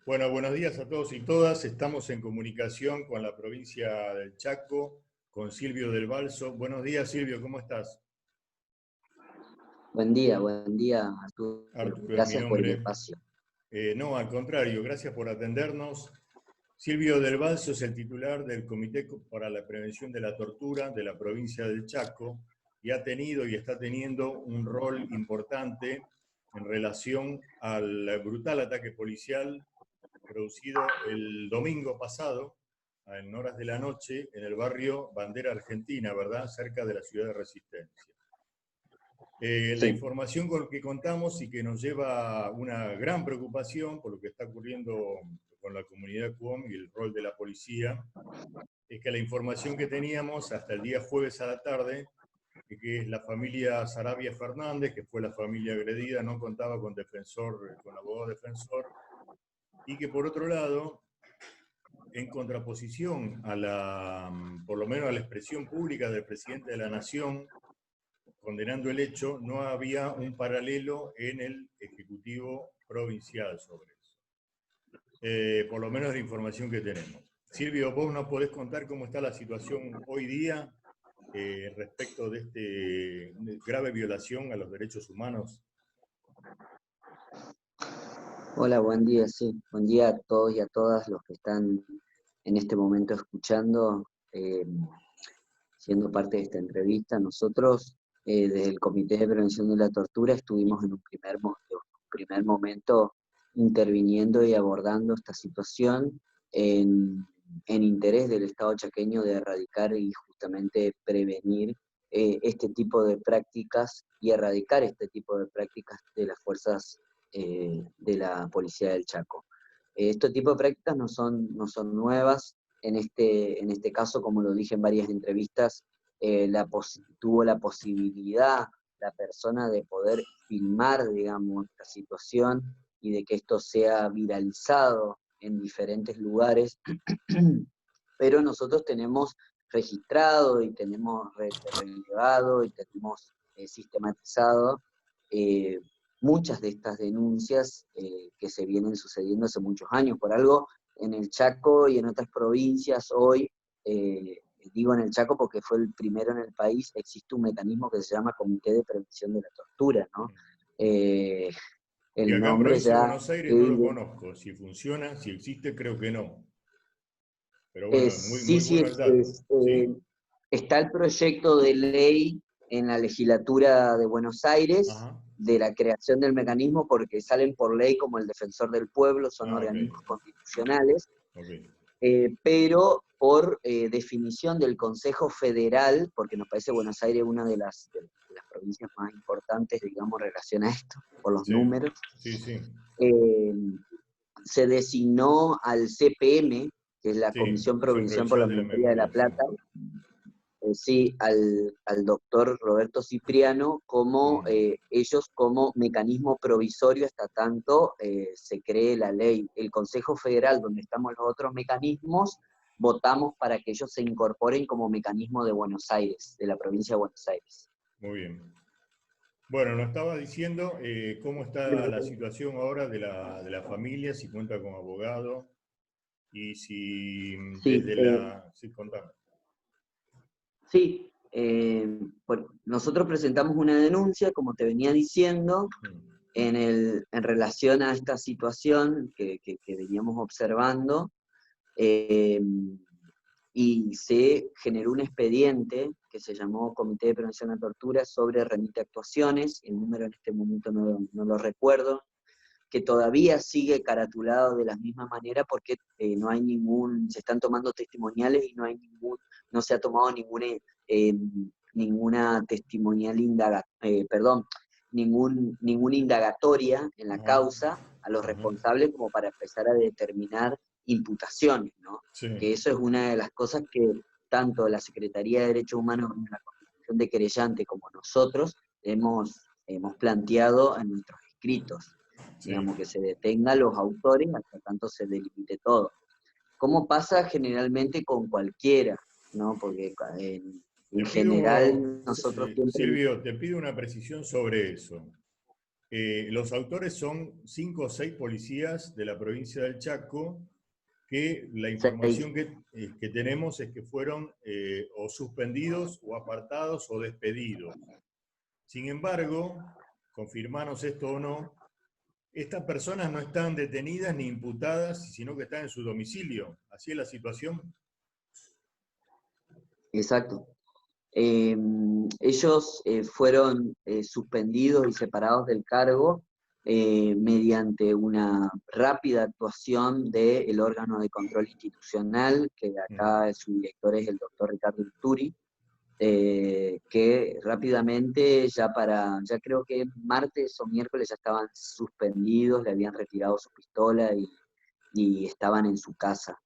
Bueno, buenos días a todos y todas. Estamos en comunicación con la provincia del Chaco, con Silvio del Balso. Buenos días, Silvio, ¿cómo estás? Buen día Arturo. Arturo es mi Gracias por el nombre. espacio. No, al contrario, gracias por atendernos. Silvio del Balso es el titular del Comité para la Prevención de la Tortura de la provincia del Chaco y ha tenido y está teniendo un rol importante en relación al brutal ataque policial producido el domingo pasado, en horas de la noche, en el barrio Bandera Argentina, ¿verdad? Cerca de la ciudad de Resistencia. La Sí. información con la que contamos y que nos lleva a una gran preocupación por lo que está ocurriendo con la comunidad QOM y el rol de la policía, es que la información que teníamos hasta el día jueves a la tarde, es que la familia Sarabia Fernández, que fue la familia agredida, no contaba con defensor, con abogado defensor, y que por otro lado, en contraposición a por lo menos a la expresión pública del presidente de la Nación, condenando el hecho, no había un paralelo en el Ejecutivo Provincial sobre eso. Por lo menos la información que tenemos. Silvio, vos nos podés contar cómo está la situación hoy día respecto de esta grave violación a los derechos humanos. Hola, buen día, sí. Buen día a todos y a todas los que están en este momento escuchando, siendo parte de esta entrevista. Nosotros, desde el Comité de Prevención de la Tortura, estuvimos en un primer momento interviniendo y abordando esta situación en interés del Estado chaqueño de erradicar y justamente prevenir este tipo de prácticas y erradicar este tipo de prácticas de las fuerzas de la Policía del Chaco. Este tipo de prácticas no son nuevas. En este caso, como lo dije en varias entrevistas, tuvo la posibilidad la persona de poder filmar, digamos, la situación y de que esto sea viralizado en diferentes lugares, pero nosotros tenemos registrado y tenemos relevado y tenemos sistematizado muchas de estas denuncias que se vienen sucediendo hace muchos años. Por algo, en el Chaco y en otras provincias hoy, digo en el Chaco porque fue el primero en el país, existe un mecanismo que se llama Comité de Prevención de la Tortura, ¿no? Y El acá en nombre Provincia de ya... Buenos Aires no lo conozco. Si funciona, si existe, creo que no. Pero bueno, muy, sí, muy sí, bueno el dato. ¿Sí? está el proyecto de ley en la legislatura de Buenos Aires Ajá. de la creación del mecanismo, porque salen por ley como el Defensor del Pueblo, son Ah, ok. organismos constitucionales, Ok. pero por definición del Consejo Federal, porque nos parece Buenos Aires una de las provincias más importantes, digamos, en relación a esto, por los Sí, números, sí, sí. se designó al CPM, que es la Sí, Comisión Comisión Provincial por la Provincial de la Memoria de la Memoria, sí. Plata, sí, al doctor Roberto Cipriano, como ellos como mecanismo provisorio hasta tanto se cree la ley. El Consejo Federal, donde estamos los otros mecanismos, votamos para que ellos se incorporen como mecanismo de Buenos Aires, de la provincia de Buenos Aires. Muy bien. Bueno, nos estaba diciendo cómo está la situación ahora de la familia, si cuenta con abogado y si Sí, desde la... Sí, contame. sí, bueno, nosotros presentamos una denuncia, como te venía diciendo, en relación a esta situación que veníamos observando, y se generó un expediente que se llamó Comité de Prevención a Tortura sobre remite actuaciones, el número en este momento no lo recuerdo, que todavía sigue caratulado de la misma manera porque no hay se están tomando testimoniales y no se ha tomado ninguna testimonial ninguna indagatoria en la Ajá, causa a los ajá. responsables como para empezar a determinar imputaciones, ¿no? Sí, Que eso es una de las cosas que tanto la Secretaría de Derechos Humanos en la Constitución de Querellante como nosotros hemos planteado en nuestros escritos. sí. Digamos, que se detenga a los autores hasta tanto se delimite todo. ¿Cómo pasa generalmente con cualquiera? ¿No? Porque Te en pido, general nosotros siempre... Silvio, te pido una precisión sobre eso. Los autores son 5 o 6 policías de la provincia del Chaco, que la 6. información que tenemos es que fueron o suspendidos o apartados o despedidos. Sin embargo, confirmanos esto o no, estas personas no están detenidas ni imputadas, sino que están en su domicilio. ¿Así es la situación? Exacto. Ellos fueron suspendidos y separados del cargo mediante una rápida actuación del órgano de control institucional, que acá su director es el doctor Ricardo Urturi, que rápidamente ya creo que martes o miércoles ya estaban suspendidos, le habían retirado su pistola y estaban en su casa.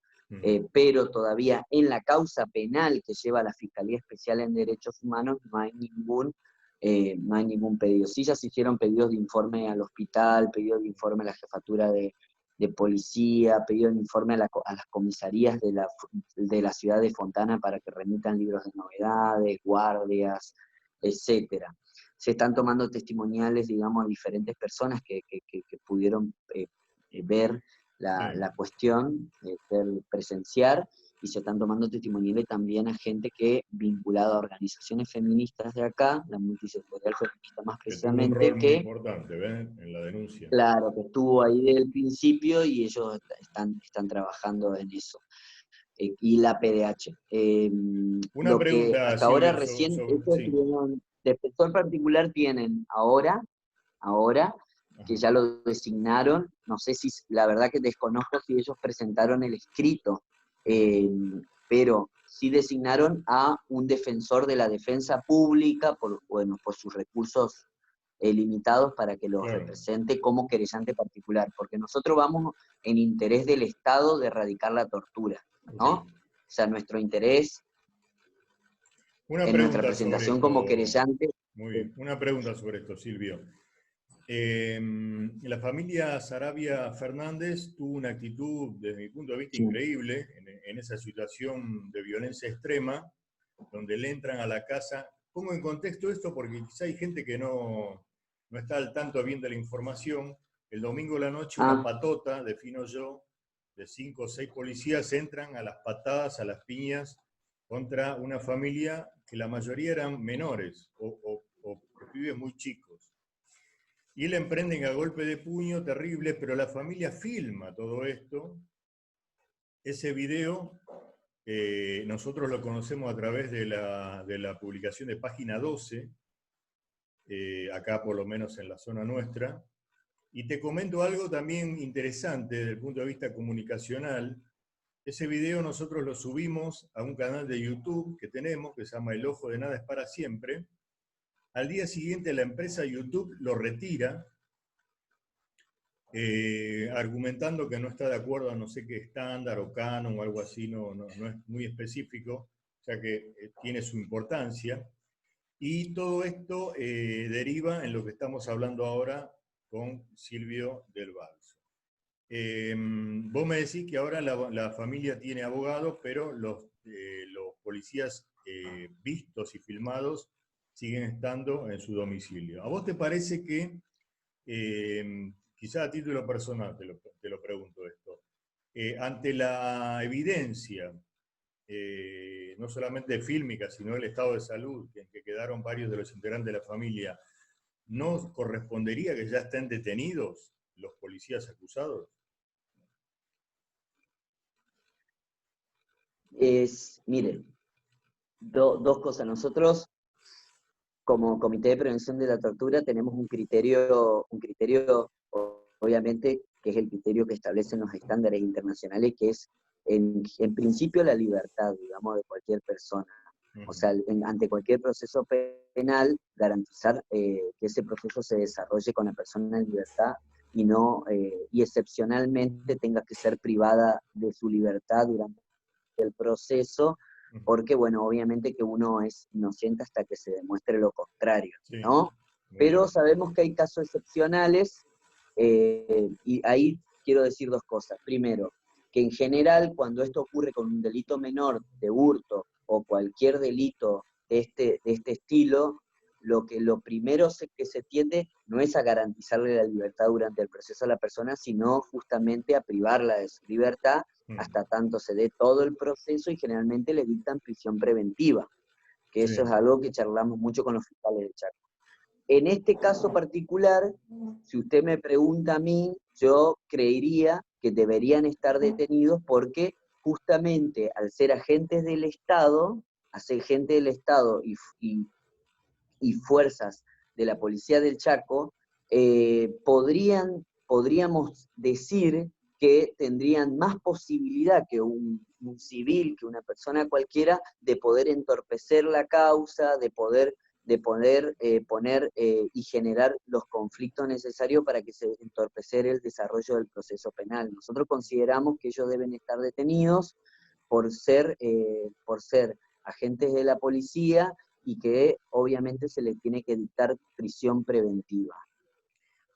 Pero todavía en la causa penal que lleva la Fiscalía Especial en Derechos Humanos no hay ningún pedido. Sí, ya se hicieron pedidos de informe al hospital, pedidos de informe a la jefatura de policía, pedido de informe a las comisarías de la ciudad de Fontana para que remitan libros de novedades, guardias, etcétera. Se están tomando testimoniales, digamos, a diferentes personas que pudieron ver la cuestión, presenciar, y se están tomando testimoniales también a gente que, vinculada a organizaciones feministas de acá, la multisectorial feminista más Que tuvo un precisamente, rol muy importante, ¿ven? En la denuncia. claro, que estuvo ahí desde el principio y ellos están trabajando en eso. Y la PDH. Una Lo que pregunta, hasta ahora Silvio, recién, sí. defensor particular tienen ahora, que ya lo designaron, no sé si, la verdad que desconozco si ellos presentaron el escrito, pero sí designaron a un defensor de la defensa pública, por sus recursos limitados, para que los represente como querellante particular, porque nosotros vamos en interés del Estado de erradicar la tortura, ¿no? O sea, nuestro interés en nuestra presentación como querellante. Muy bien, una pregunta sobre esto, Silvio. La familia Saravia Fernández tuvo una actitud, desde mi punto de vista, increíble en esa situación de violencia extrema, donde le entran a la casa. Pongo en contexto esto porque quizá hay gente que no está al tanto bien de la información. El domingo a la noche una patota, defino yo, de 5 o 6 policías entran a las patadas, a las piñas, contra una familia que la mayoría eran menores o pibes muy chicos. Y le emprenden a golpe de puño terrible, pero la familia filma todo esto. Ese video nosotros lo conocemos a través de la publicación de Página 12, acá por lo menos en la zona nuestra. Y te comento algo también interesante desde el punto de vista comunicacional. Ese video nosotros lo subimos a un canal de YouTube que tenemos, que se llama El Ojo de Nada es para Siempre. Al día siguiente la empresa YouTube lo retira, argumentando que no está de acuerdo a no sé qué estándar o canon o algo así, no es muy específico, o sea que tiene su importancia. Y todo esto deriva en lo que estamos hablando ahora con Silvio del Balso. Vos me decís que ahora la familia tiene abogado, pero los policías vistos y filmados siguen estando en su domicilio. ¿A vos te parece que, quizá a título personal te lo pregunto esto, ante la evidencia, no solamente fílmica, sino el estado de salud en que quedaron varios de los integrantes de la familia, ¿no correspondería que ya estén detenidos los policías acusados? Mire, dos cosas. Nosotros, como Comité de Prevención de la Tortura, tenemos un criterio, obviamente, que es el criterio que establecen los estándares internacionales, que es, en principio, la libertad, digamos, de cualquier persona. O sea, ante cualquier proceso penal, garantizar que ese proceso se desarrolle con la persona en libertad y no, y excepcionalmente tenga que ser privada de su libertad durante el proceso, porque, bueno, obviamente que uno es inocente hasta que se demuestre lo contrario, ¿no? Pero sabemos que hay casos excepcionales, y ahí quiero decir dos cosas. Primero, que en general, cuando esto ocurre con un delito menor de hurto o cualquier delito de este estilo, lo primero que se tiende no es a garantizarle la libertad durante el proceso a la persona, sino justamente a privarla de su libertad hasta tanto se dé todo el proceso, y generalmente le dictan prisión preventiva, que eso es algo que charlamos mucho con los fiscales del Chaco. En este caso particular, si usted me pregunta a mí, yo creería que deberían estar detenidos porque justamente al ser agentes del Estado, y fuerzas de la Policía del Chaco, podríamos decir que tendrían más posibilidad que un civil, que una persona cualquiera, de poder entorpecer la causa, de poder poner y generar los conflictos necesarios para que se entorpecer el desarrollo del proceso penal. Nosotros consideramos que ellos deben estar detenidos por ser agentes de la policía, y que obviamente se les tiene que dictar prisión preventiva.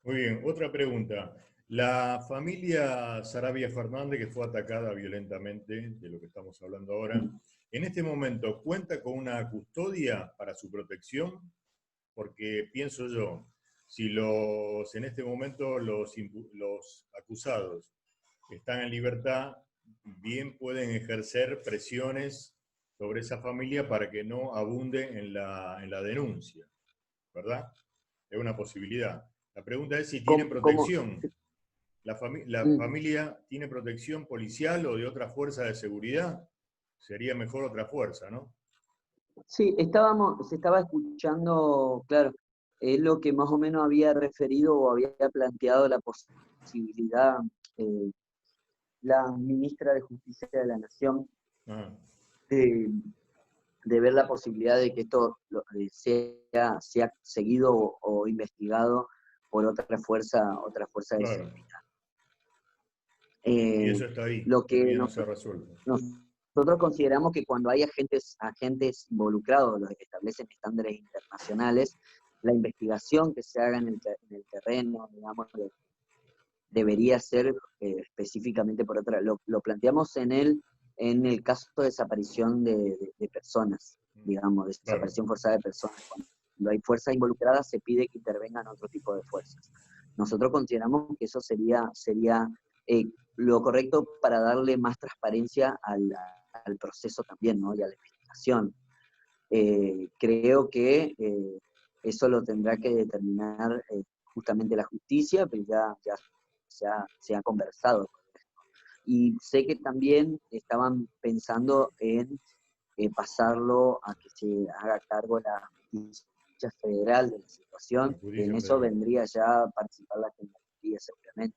Muy bien, otra pregunta. La familia Saravia Fernández, que fue atacada violentamente, de lo que estamos hablando ahora, ¿en este momento cuenta con una custodia para su protección? Porque pienso yo, si en este momento los acusados están en libertad, bien pueden ejercer presiones sobre esa familia para que no abunde en la denuncia, ¿verdad? Es una posibilidad. La pregunta es si tienen protección. ¿La familia tiene protección policial o de otra fuerza de seguridad? Sería mejor otra fuerza, ¿no? Sí, se estaba escuchando, claro, es lo que más o menos había referido o había planteado la posibilidad la ministra de Justicia de la Nación, de ver la posibilidad de que esto sea seguido o investigado por otra fuerza de seguridad. Y eso está ahí, Lo que todavía no se ha resuelto. Nosotros consideramos que cuando hay agentes involucrados, los que establecen estándares internacionales, la investigación que se haga en el terreno, digamos, debería ser específicamente por otra. Lo planteamos en el caso de desaparición de personas, digamos, de desaparición forzada de personas. Cuando hay fuerzas involucradas se pide que intervengan otro tipo de fuerzas. Nosotros consideramos que eso sería lo correcto para darle más transparencia al proceso también, ¿no? Y a la investigación. Creo que eso lo tendrá que determinar justamente la justicia, pero ya se ha conversado con esto. Y sé que también estaban pensando en pasarlo a que se haga cargo la justicia federal de la situación. En eso vendría ya a participar la Gendarmería seguramente.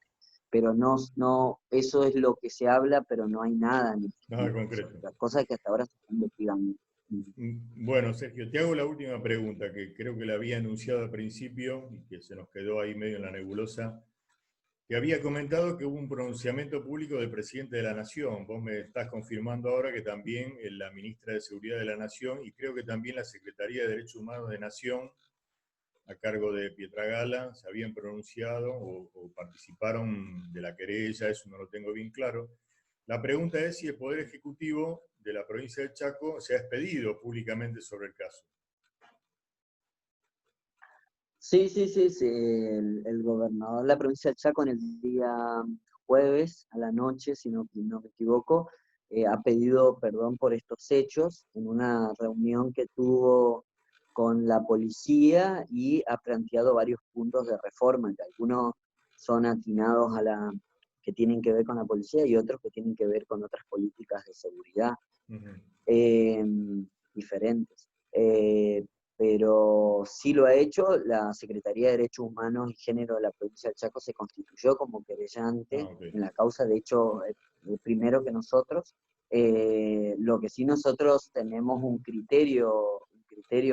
Pero no, eso es lo que se habla, pero no hay nada concreto. Las cosas que hasta ahora se están investigando. Bueno, Sergio, te hago la última pregunta, que creo que la había anunciado al principio y que se nos quedó ahí medio en la nebulosa. Que había comentado que hubo un pronunciamiento público del presidente de la Nación. Vos me estás confirmando ahora que también la ministra de Seguridad de la Nación y creo que también la Secretaría de Derechos Humanos de Nación, a cargo de Pietragala, se habían pronunciado o participaron de la querella, eso no lo tengo bien claro. La pregunta es si el Poder Ejecutivo de la provincia del Chaco se ha expedido públicamente sobre el caso. Sí. El gobernador de la provincia del Chaco en el día jueves a la noche, si no me equivoco, ha pedido perdón por estos hechos en una reunión que tuvo con la policía y ha planteado varios puntos de reforma, que algunos son atinados que tienen que ver con la policía y otros que tienen que ver con otras políticas de seguridad diferentes. Pero sí lo ha hecho. La Secretaría de Derechos Humanos y Género de la provincia del Chaco se constituyó como querellante en la causa, de hecho, primero que nosotros. Lo que sí nosotros tenemos un criterio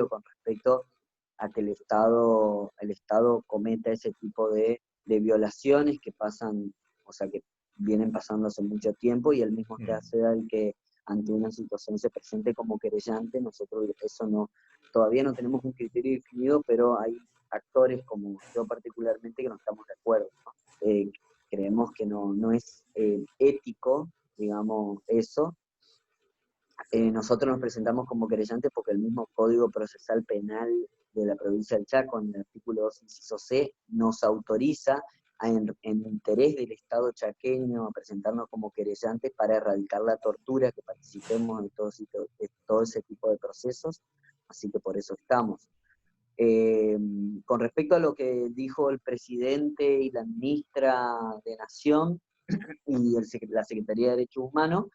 con respecto a que el Estado cometa ese tipo de violaciones que pasan, o sea, que vienen pasando hace mucho tiempo, y el mismo sea el que ante una situación se presente como querellante. Nosotros eso todavía no tenemos un criterio definido, pero hay actores como yo particularmente que no estamos de acuerdo, ¿no? Creemos que no es ético, digamos, eso. Nosotros nos presentamos como querellantes porque el mismo Código Procesal Penal de la provincia del Chaco, en el artículo 2, inciso C, nos autoriza en interés del Estado chaqueño a presentarnos como querellantes para erradicar la tortura, que participemos de todo ese tipo de procesos, así que por eso estamos. Con respecto a lo que dijo el presidente y la ministra de Nación y la Secretaría de Derechos Humanos,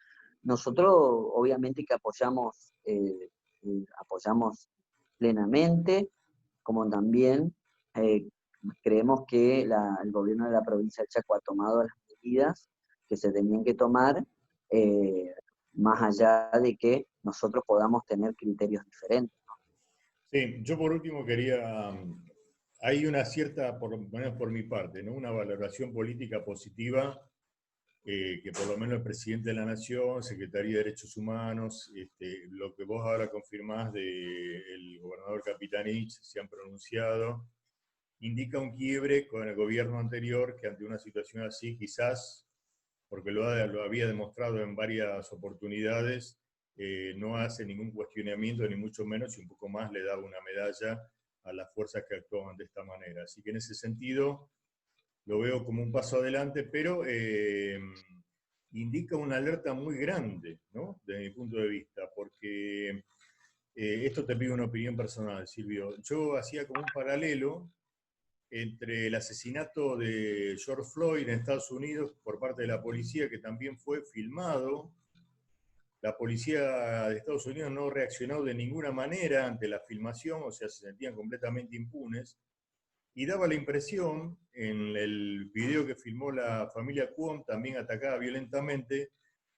nosotros obviamente que apoyamos plenamente, como también creemos que el gobierno de la provincia del Chaco ha tomado las medidas que se tenían que tomar, más allá de que nosotros podamos tener criterios diferentes. Sí, yo por último quería, hay una cierta, por lo menos por mi parte, ¿no? Una valoración política positiva que por lo menos el presidente de la Nación, Secretaría de Derechos Humanos, lo que vos ahora confirmás del gobernador Capitanich, se han pronunciado, indica un quiebre con el gobierno anterior que ante una situación así quizás, porque lo había demostrado en varias oportunidades, no hace ningún cuestionamiento, ni mucho menos, y un poco más le da una medalla a las fuerzas que actúan de esta manera. Así que en ese sentido lo veo como un paso adelante, pero indica una alerta muy grande, ¿no? Desde mi punto de vista, porque esto te pido una opinión personal, Silvio. Yo hacía como un paralelo entre el asesinato de George Floyd en Estados Unidos por parte de la policía, que también fue filmado. La policía de Estados Unidos no reaccionó de ninguna manera ante la filmación, o sea, se sentían completamente impunes. Y daba la impresión, en el video que filmó la familia Cuom, también atacada violentamente,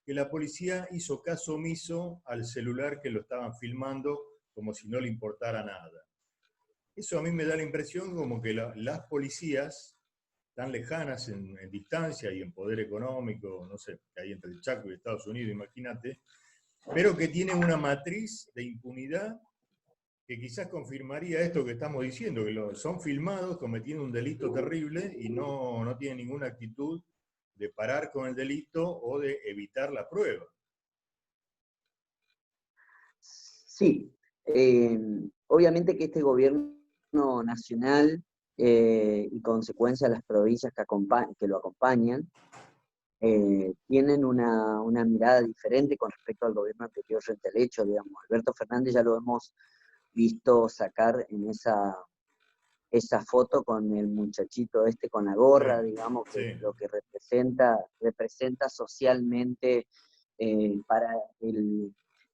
que la policía hizo caso omiso al celular que lo estaban filmando como si no le importara nada. Eso a mí me da la impresión como que las policías, tan lejanas en distancia y en poder económico, no sé, que hay entre el Chaco y Estados Unidos, imagínate, pero que tienen una matriz de impunidad que quizás confirmaría esto que estamos diciendo, que son filmados cometiendo un delito terrible y no tienen ninguna actitud de parar con el delito o de evitar la prueba. Sí, obviamente que este gobierno nacional y consecuencia las provincias que lo acompañan, tienen una mirada diferente con respecto al gobierno anterior frente al hecho, digamos. Alberto Fernández ya lo hemos visto sacar en esa foto con el muchachito con la gorra, digamos, que Sí. lo que representa socialmente para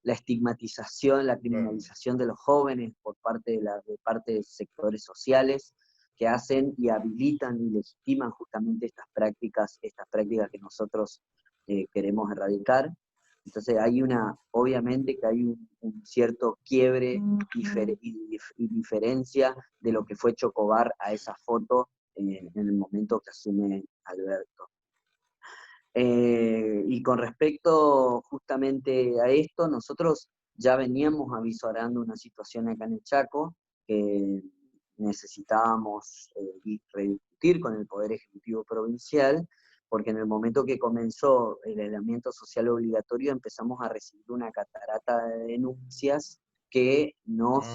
la estigmatización, la criminalización de los jóvenes por parte de sectores sociales que hacen y habilitan y legitiman justamente estas prácticas que nosotros queremos erradicar. Entonces obviamente que hay un cierto quiebre y diferencia de lo que fue Chocobar a esa foto en el momento que asume Alberto. Y con respecto justamente a esto, nosotros ya veníamos avisorando una situación acá en el Chaco, que necesitábamos rediscutir con el Poder Ejecutivo Provincial, porque en el momento que comenzó el aislamiento social obligatorio empezamos a recibir una catarata de denuncias que nos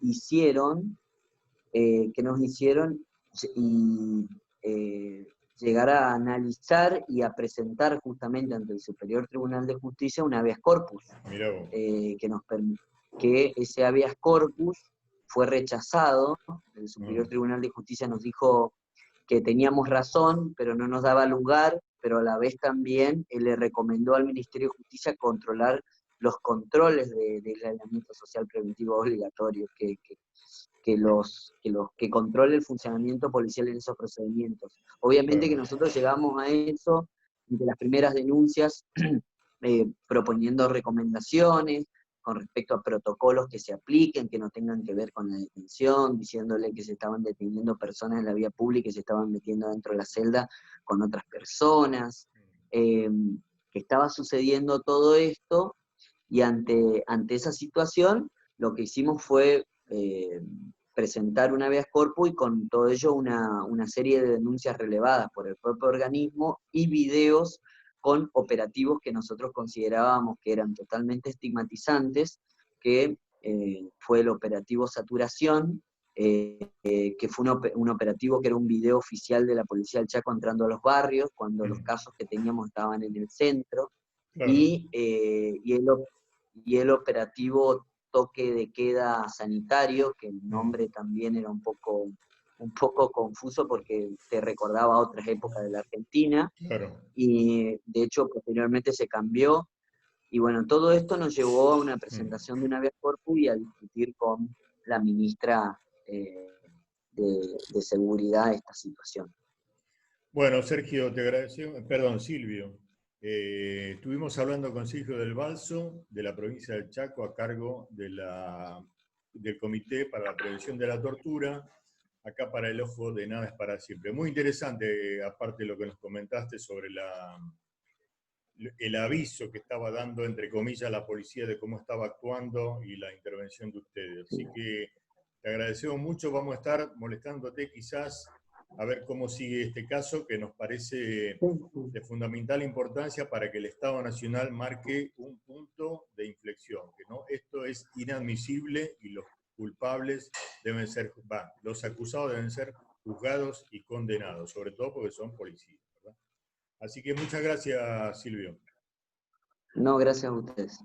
hicieron y llegar a analizar y a presentar justamente ante el Superior Tribunal de Justicia un habeas corpus, que ese habeas corpus fue rechazado. El Superior Tribunal de Justicia nos dijo que teníamos razón, pero no nos daba lugar, pero a la vez también le recomendó al Ministerio de Justicia controlar los controles del aislamiento social preventivo obligatorio, que controle el funcionamiento policial en esos procedimientos. Obviamente que nosotros llegamos a eso de las primeras denuncias proponiendo recomendaciones con respecto a protocolos que se apliquen, que no tengan que ver con la detención, diciéndole que se estaban deteniendo personas en la vía pública y se estaban metiendo dentro de la celda con otras personas, que estaba sucediendo todo esto, y ante esa situación lo que hicimos fue presentar un habeas corpus y con todo ello una serie de denuncias relevadas por el propio organismo y videos con operativos que nosotros considerábamos que eran totalmente estigmatizantes, que fue el operativo Saturación, que fue un operativo que era un video oficial de la Policía del Chaco entrando a los barrios, cuando los casos que teníamos estaban en el centro, Claro. y el operativo toque de queda sanitario, que el Mm, nombre también era un poco confuso porque te recordaba otras épocas de la Argentina, claro. y de hecho posteriormente se cambió. Y bueno, todo esto nos llevó a una Mm. presentación de un habeas corpus y a discutir con la ministra de Seguridad esta situación. Bueno, Sergio, te agradecemos, perdón, Silvio. Estuvimos hablando con Silvio del Balso, de la provincia del Chaco, a cargo del Comité para la Prevención de la Tortura, acá para el Ojo de Nada es para Siempre. Muy interesante, aparte de lo que nos comentaste sobre el aviso que estaba dando, entre comillas, la policía de cómo estaba actuando y la intervención de ustedes. Así que te agradecemos mucho, vamos a estar molestándote quizás a ver cómo sigue este caso, que nos parece de fundamental importancia para que el Estado Nacional marque un punto de inflexión, que no, esto es inadmisible y los culpables deben ser, los acusados deben ser juzgados y condenados, sobre todo porque son policías, ¿verdad? Así que muchas gracias, Silvio. No, gracias a ustedes.